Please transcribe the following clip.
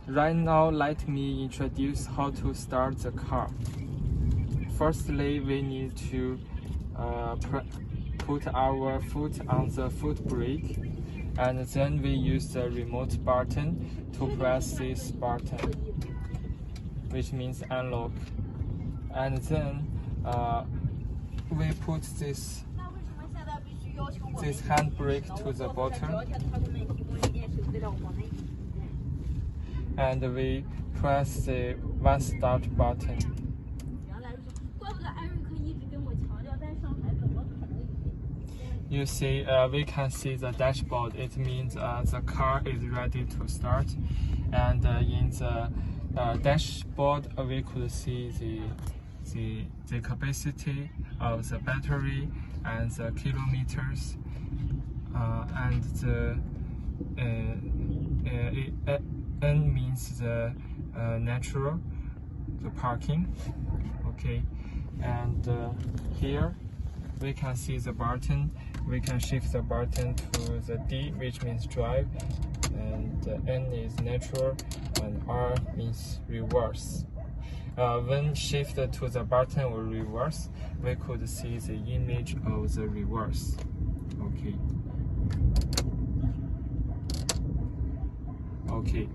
Right now, let me introduce how to start the car. Firstly, we need to put our foot on the foot brake, and then we use the remote button to press this button, which means unlock. And then we put this handbrake to the bottom, and we press the one start button. You see, we can see the dashboard. It means the car is ready to start, and in the dashboard we could see the capacity of the battery and the kilometers, and the N means the natural, the parking. Okay, and here we can see the button. We can shift the button to the D, which means drive, and N is natural, and R means reverse. When shifted to the button or reverse, we could see the image of the reverse. Okay.